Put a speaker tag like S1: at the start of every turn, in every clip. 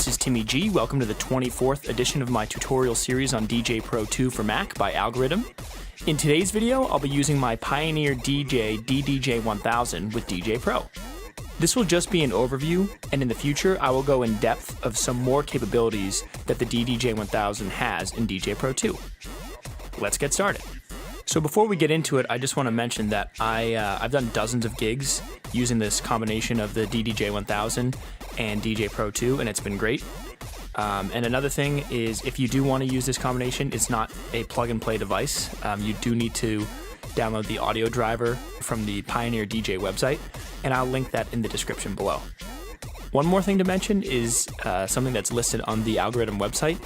S1: this is Timmy G. Welcome to the 24th edition of my tutorial series on DJ Pro 2 for Mac by Algoriddim. In today's video, I'll be using my Pioneer DJ DDJ 1000 with DJ Pro. This will just be an overview, and in the future, I will go in depth of some more capabilities that the DDJ 1000 has in DJ Pro 2. Let's get started. So before we get into it, I just want to mention that I've done dozens of gigs using this combination of the DDJ 1000 and DJ Pro 2, and it's been great. And another thing is, if you do want to use this combination, it's not a plug-and-play device. You do need to download the audio driver from the Pioneer DJ website, and I'll link that in the description below. One more thing to mention is something that's listed on the Algoriddim website,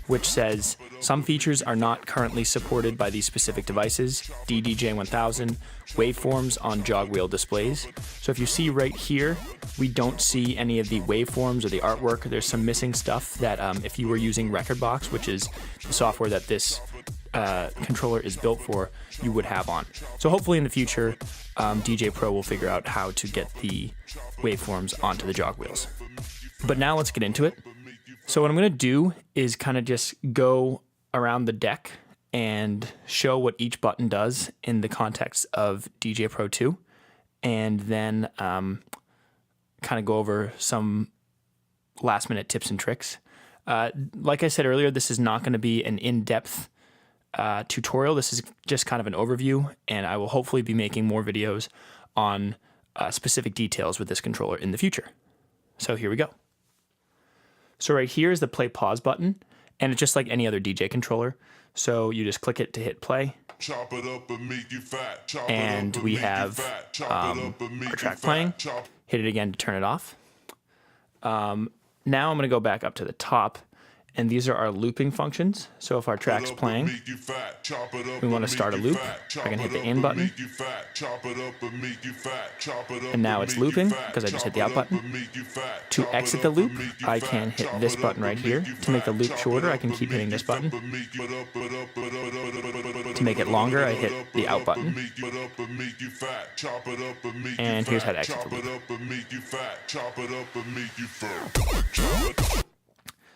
S1: which says some features are not currently supported by these specific devices, DDJ 1000, waveforms on jog wheel displays. So if you see right here, we don't see any of the waveforms or the artwork. There's some missing stuff that if you were using Rekordbox, which is the software that this controller is built for, you would have on. So hopefully in the future, DJ Pro will figure out how to get the waveforms onto the jog wheels. But now let's get into it. So what I'm going to do is kind of just go around the deck and show what each button does in the context of DJ Pro 2, and then kind of go over some last minute tips and tricks. Like I said earlier, this is not going to be an in-depth tutorial. This is just kind of an overview, and I will hopefully be making more videos on specific details with this controller in the future. So here we go. So right here is the play pause button, and it's just like any other DJ controller. So you just click it to hit play, and we have our track playing. Hit it again to turn it off. Now I'm going to go back up to the top, and these are our looping functions. So if our track's playing, we want to start a loop, I can hit the in button, and now it's looping because I just hit the out button. To exit the loop, I can hit this button right here. To make the loop shorter, I can keep hitting this button. To make it longer, I hit the out button. And here's how to exit the loop.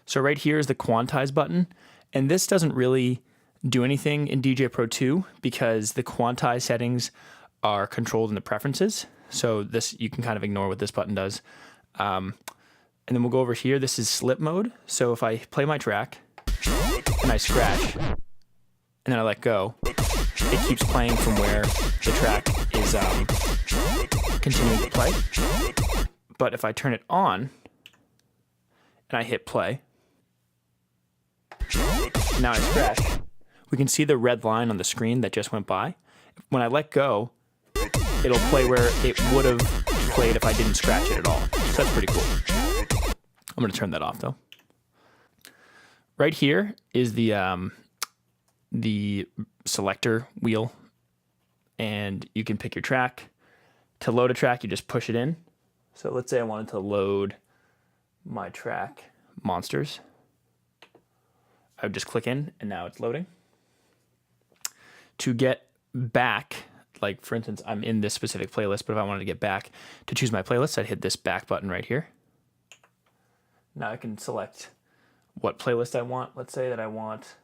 S1: So right here is the quantize button, and this doesn't really do anything in DJ Pro 2 because the quantize settings are controlled in the preferences. So this, you can kind of ignore what this button does. And then we'll go over here. This is slip mode. So if I play my track and I scratch and then I let go, it keeps playing from where the track is continuing to play. But if I turn it on and I hit play, now I scratch, we can see the red line on the screen that just went by. When I let go, it'll play where it would have played if I didn't scratch it at all. So that's pretty cool. I'm going to turn that off though. Right here is the selector wheel, and you can pick your track. To load a track, you just push it in. So let's say I wanted to load my track, Monsters. I would just click in, and now it's loading. To get back, like for instance, I'm in this specific playlist, but if I wanted to get back to choose my playlist, I'd hit this back button right here. Now I can select what playlist I want. Let's say that I want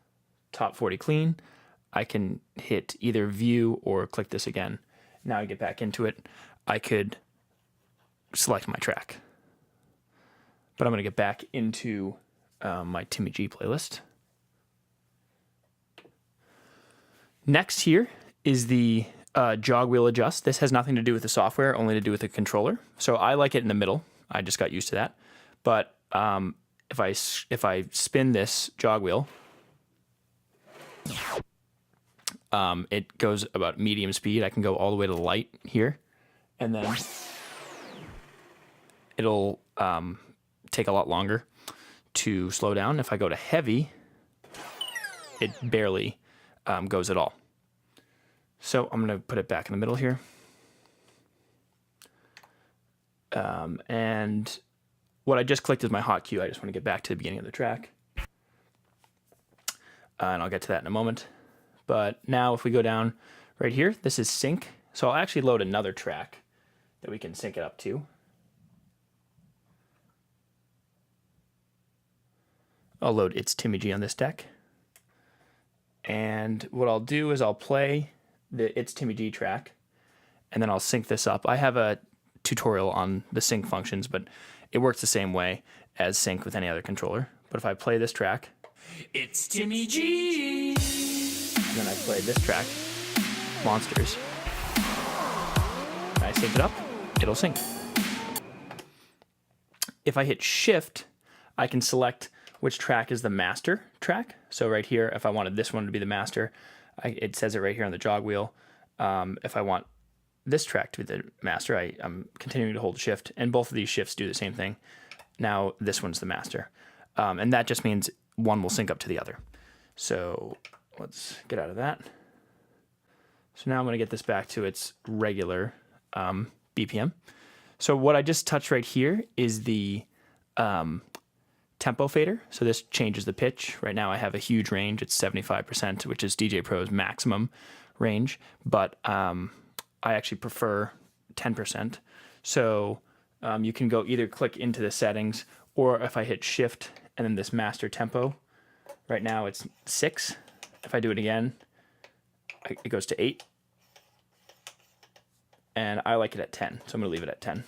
S1: Top 40 Clean. I can hit either view or click this again. Now I get back into it. I could select my track. But I'm going to get back into my Timmy G playlist. Next here is the jog wheel adjust. This has nothing to do with the software, only to do with the controller. So I like it in the middle. I just got used to that. But if I spin this jog wheel, it goes about medium speed. I can go all the way to the light here, and then it'll take a lot longer to slow down. If I go to heavy, it barely goes at all. So I'm going to put it back in the middle here. And what I just clicked is my hot cue. I just want to get back to the beginning of the track. And I'll get to that in a moment. But now if we go down right here, this is sync. So I'll actually load another track that we can sync it up to. I'll load It's Timmy G on this deck. And what I'll do is I'll play the It's Timmy G track, and then I'll sync this up. I have a tutorial on the sync functions, but it works the same way as sync with any other controller. But if I play this track, It's Timmy G, and then I play this track, Monsters, and I sync it up, it'll sync. If I hit Shift, I can select which track is the master track. So right here, if I wanted this one to be the master, it says it right here on the jog wheel. If I want this track to be the master, I'm continuing to hold Shift, and both of these shifts do the same thing. Now this one's the master. And that just means one will sync up to the other. So let's get out of that. So now I'm going to get this back to its regular BPM. So what I just touched right here is the tempo fader. So this changes the pitch. Right now I have a huge range. It's 75%, which is DJ Pro's maximum range. But I actually prefer 10%. So you can go either click into the settings, or if I hit Shift and then this master tempo, right now it's 6. If I do it again, it goes to 8. And I like it at 10, so I'm going to leave it at 10.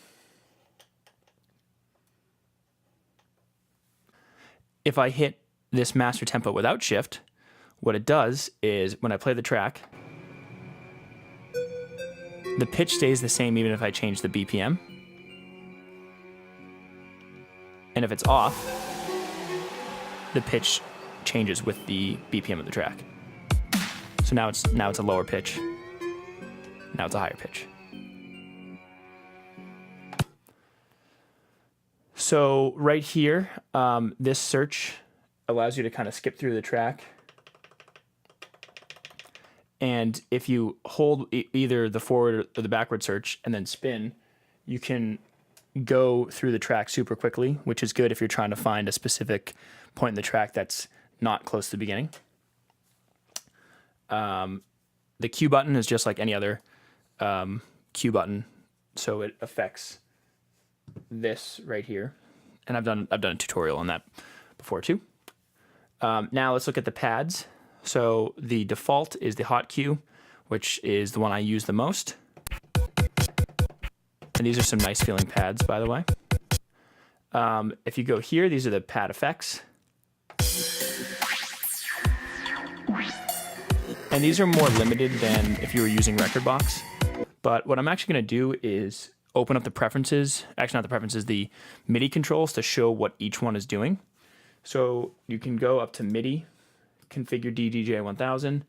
S1: If I hit this master tempo without Shift, what it does is when I play the track, the pitch stays the same even if I change the BPM. And if it's off, the pitch changes with the BPM of the track. So now it's a lower pitch. Now it's a higher pitch. So right here, this search allows you to kind of skip through the track. And if you hold either the forward or the backward search and then spin, you can go through the track super quickly, which is good if you're trying to find a specific point in the track that's not close to the beginning. The Q button is just like any other Q button, so it affects this right here, and I've done a tutorial on that before too. Now let's look at the pads. So the default is the hot Q, which is the one I use the most. And these are some nice feeling pads, by the way. If you go here, these are the pad effects. And these are more limited than if you were using Rekordbox. But what I'm actually going to do is open up the preferences, actually not the preferences, the MIDI controls to show what each one is doing. So you can go up to MIDI, configure DDJ 1000, and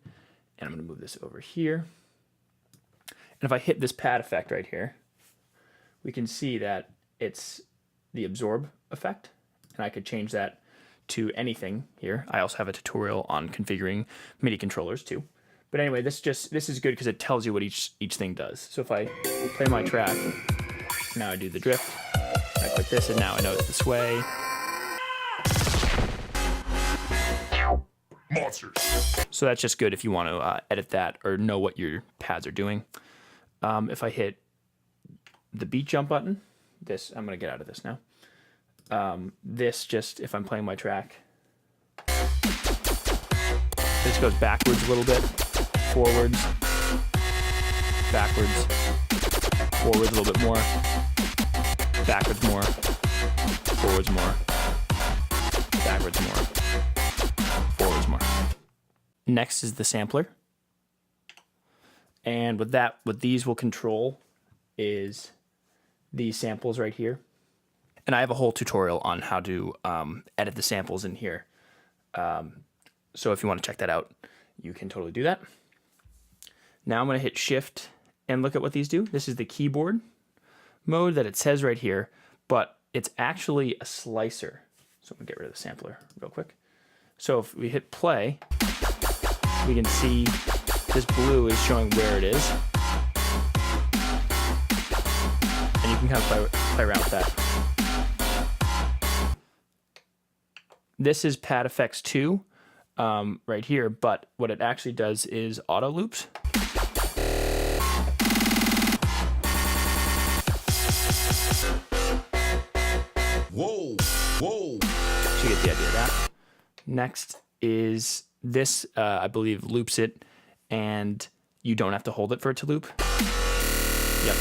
S1: I'm going to move this over here. And if I hit this pad effect right here, we can see that it's the absorb effect, and I could change that to anything here. I also have a tutorial on configuring MIDI controllers too. But anyway, this is good because it tells you what each thing does. So if I play my track, now I do the drift, I click this, and now I know it's the sway. Monsters. So that's just good if you want to edit that or know what your pads are doing. If I hit the beat jump button, this, I'm going to get out of this now. This just, if I'm playing my track, this goes backwards a little bit, forwards, backwards, forwards a little bit more, backwards more, forwards more, backwards more, forwards more. Next is the sampler. And what these will control is these samples right here. And I have a whole tutorial on how to edit the samples in here. So if you want to check that out, you can totally do that. Now I'm going to hit Shift and look at what these do. This is the keyboard mode that it says right here, but it's actually a slicer. So I'm going to get rid of the sampler real quick. So if we hit play, we can see this blue is showing where it is. And you can kind of play around with that. This is Pad Effects 2 right here, but what it actually does is auto loops. Whoa, whoa. So you get the idea of that. next is this, I believe, loops it, and you don't have to hold it for it to loop. Yep.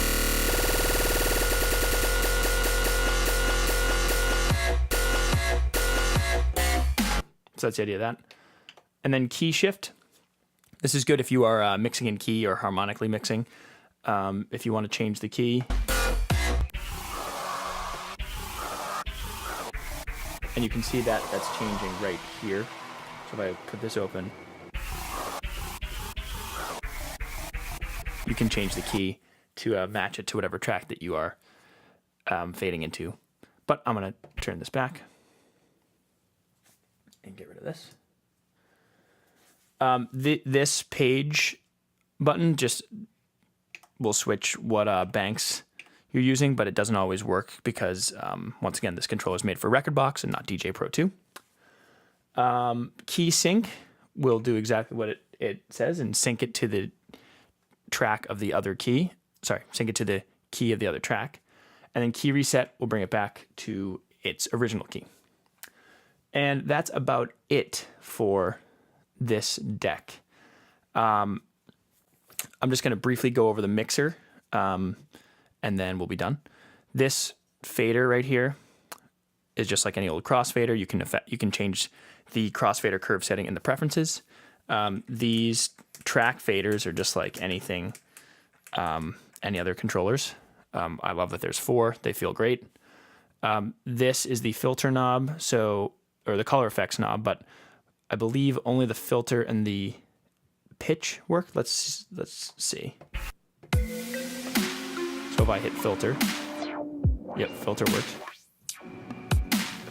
S1: So that's the idea of that. And then key shift. This is good if you are mixing in key or harmonically mixing. If you want to change the key. And you can see that that's changing right here. So if I put this open, you can change the key to match it to whatever track that you are fading into. But I'm going to turn this back and get rid of this. This page button just will switch what banks you're using, but it doesn't always work because, once again, this controller is made for Rekordbox and not DJ Pro 2. Key sync will do exactly what it says and sync it to the track of the other key. Sorry, sync it to the key of the other track. And then key reset will bring it back to its original key. And that's about it for this deck. I'm just going to briefly go over the mixer, and then we'll be done. This fader right here is just like any old crossfader. You can change the crossfader curve setting in the preferences. These track faders are just like anything, any other controllers. I love that there's 4. They feel great. This is the filter knob, or the color effects knob, but I believe only the filter and the pitch work. Let's see. So if I hit filter, yep, filter works.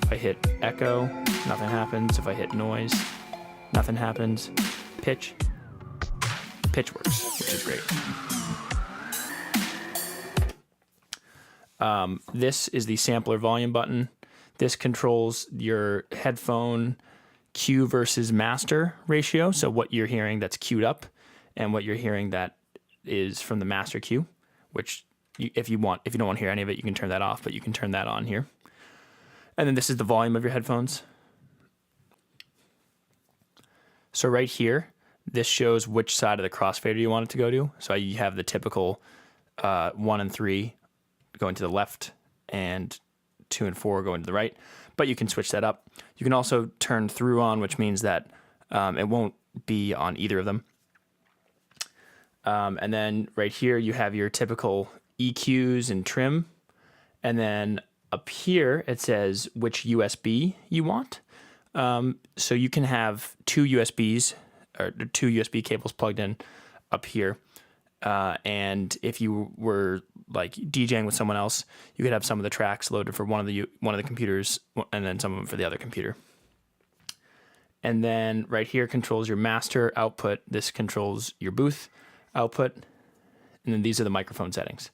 S1: If I hit echo, nothing happens. If I hit noise, nothing happens. Pitch works, which is great. This is the sampler volume button. This controls your headphone cue versus master ratio. So what you're hearing that's queued up and what you're hearing that is from the master cue, which if you don't want to hear any of it, you can turn that off, but you can turn that on here. And then this is the volume of your headphones. So right here, this shows which side of the crossfader you want it to go to. So you have the typical 1 and 3 going to the left and 2 and 4 going to the right, but you can switch that up. You can also turn through on, which means that it won't be on either of them. And then right here, you have your typical EQs and trim. And then up here, it says which USB you want. So you can have 2 USBs or 2 USB cables plugged in up here. And if you were like DJing with someone else, you could have some of the tracks loaded for one of the computers and then some of them for the other computer. And then right here controls your master output. This controls your booth output. And then these are the microphone settings.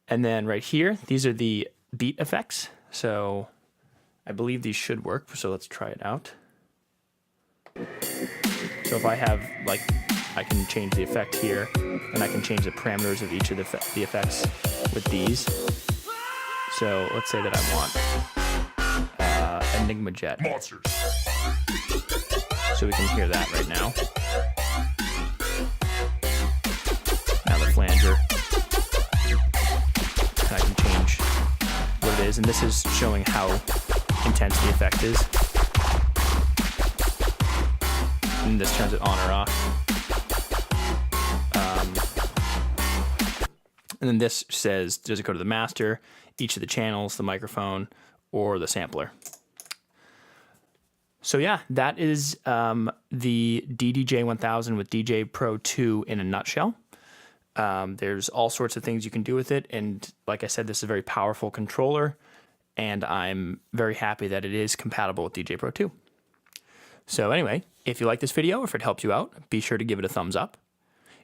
S1: And then right here, these are the beat effects. So I believe these should work. So let's try it out. So if I have I can change the effect here, and I can change the parameters of each of the effects with these. So let's say that I want Enigma Jet. Monsters. So we can hear that right now. Now the flanger. And I can change what it is, and this is showing how intense the effect is. And this turns it on or off. And then this says, does it go to the master, each of the channels, the microphone, or the sampler? So yeah, that is the DDJ 1000 with DJ Pro 2 in a nutshell. There's all sorts of things you can do with it. And like I said, this is a very powerful controller. And I'm very happy that it is compatible with DJ Pro 2. So anyway, if you like this video, if it helped you out, be sure to give it a thumbs up.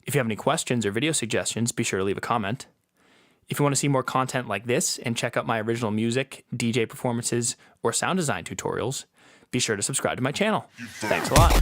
S1: If you have any questions or video suggestions, be sure to leave a comment. If you want to see more content like this and check out my original music, DJ performances, or sound design tutorials, be sure to subscribe to my channel. Thanks a lot.